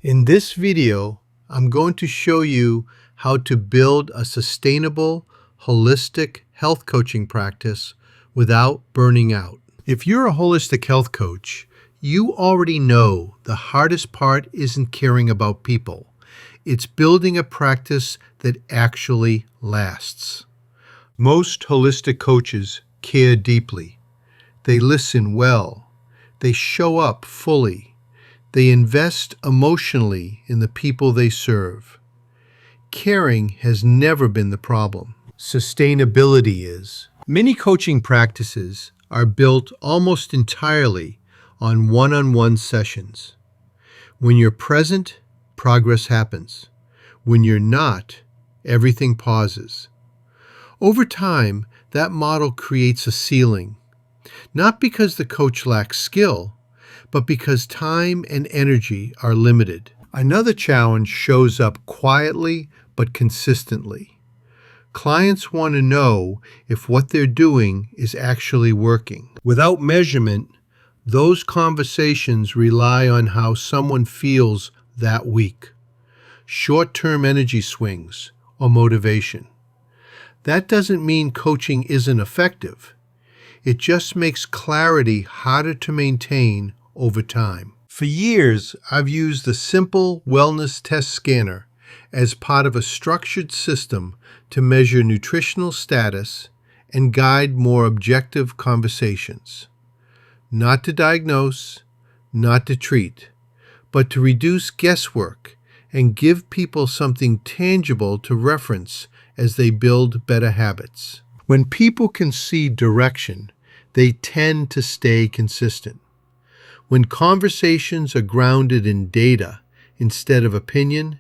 In this video, I'm going to show you how to build a sustainable, holistic health coaching practice without burning out. If you're a holistic health coach, you already know the hardest part isn't caring about people. It's building a practice that actually lasts. Most holistic coaches care deeply. They listen well. They show up fully. They invest emotionally in the people they serve. Caring has never been the problem. Sustainability is. Many coaching practices are built almost entirely on one-on-one sessions. When you're present, progress happens. When you're not, everything pauses. Over time, that model creates a ceiling, not because the coach lacks skill, but because time and energy are limited. Another challenge shows up quietly but consistently. Clients want to know if what they're doing is actually working. Without measurement, those conversations rely on how someone feels that week, short-term energy swings, or motivation. That doesn't mean coaching isn't effective. It just makes clarity harder to maintain over time. For years, I've used the simple wellness test scanner as part of a structured system to measure nutritional status and guide more objective conversations. Not to diagnose, not to treat, but to reduce guesswork and give people something tangible to reference as they build better habits. When people can see direction, they tend to stay consistent. When conversations are grounded in data instead of opinion,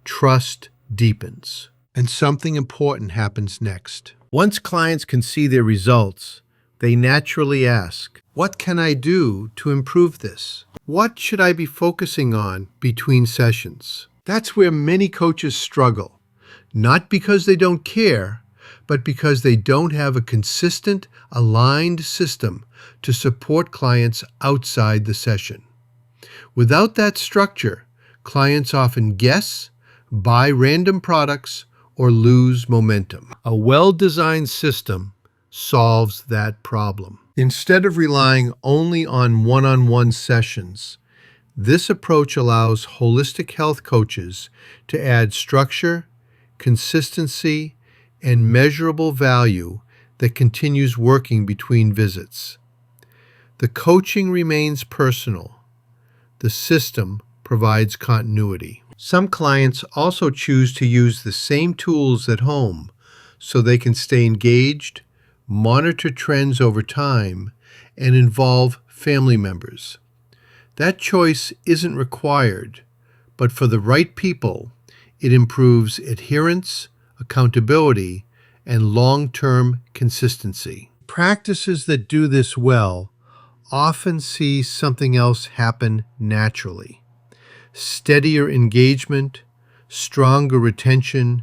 trust deepens. And something important happens next. Once clients can see their results, they naturally ask, "What can I do to improve this? What should I be focusing on between sessions?" That's where many coaches struggle, not because they don't care, but because they don't have a consistent, aligned system to support clients outside the session. Without that structure, clients often guess, buy random products, or lose momentum. A well-designed system solves that problem. Instead of relying only on one-on-one sessions, this approach allows holistic health coaches to add structure, consistency, and measurable value that continues working between visits. The coaching remains personal. The system provides continuity. Some clients also choose to use the same tools at home so they can stay engaged, monitor trends over time, and involve family members. That choice isn't required, but for the right people, it improves adherence, accountability, and long-term consistency. Practices that do this well often see something else happen naturally. Steadier engagement, stronger retention,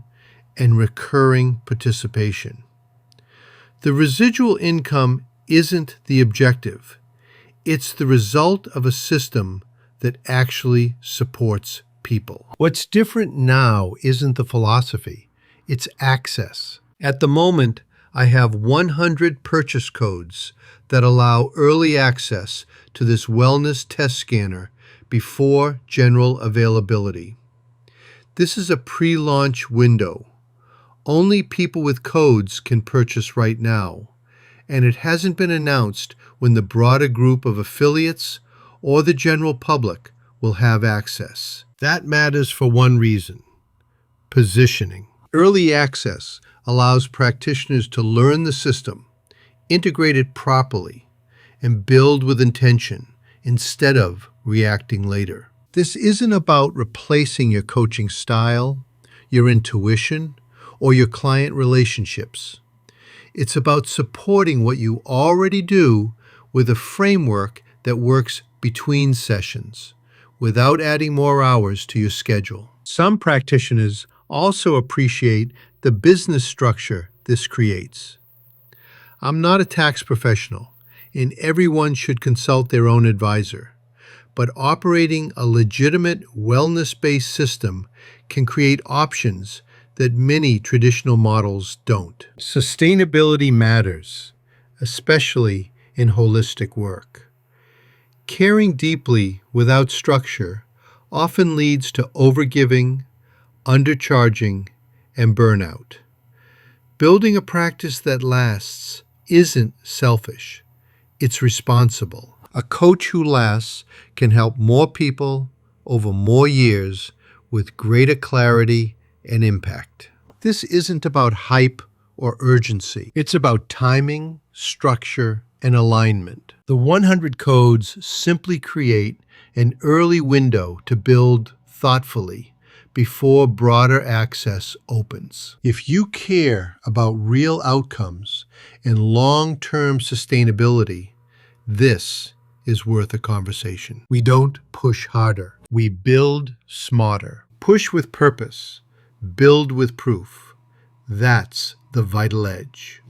and recurring participation. The residual income isn't the objective. It's the result of a system that actually supports people. What's different now isn't the philosophy, it's access. At the moment, I have 100 purchase codes that allow early access to this wellness test scanner before general availability. This is a pre-launch window. Only people with codes can purchase right now, and it hasn't been announced when the broader group of affiliates or the general public will have access. That matters for one reason: positioning. Early access allows practitioners to learn the system, integrate it properly, and build with intention instead of reacting later. This isn't about replacing your coaching style, your intuition, or your client relationships. It's about supporting what you already do with a framework that works between sessions, without adding more hours to your schedule. Some practitioners also appreciate the business structure this creates. I'm not a tax professional, and everyone should consult their own advisor. but operating a legitimate wellness-based system can create options that many traditional models don't. Sustainability matters, especially in holistic work. Caring deeply without structure often leads to overgiving, undercharging, and burnout. Building a practice that lasts isn't selfish, it's responsible. A coach who lasts can help more people over more years with greater clarity and impact. This isn't about hype or urgency. It's about timing, structure, and alignment. The 100 codes simply create an early window to build thoughtfully before broader access opens. If you care about real outcomes and long-term sustainability, this is worth a conversation. We don't push harder. We build smarter. Push with purpose. Build with proof. That's the vital edge.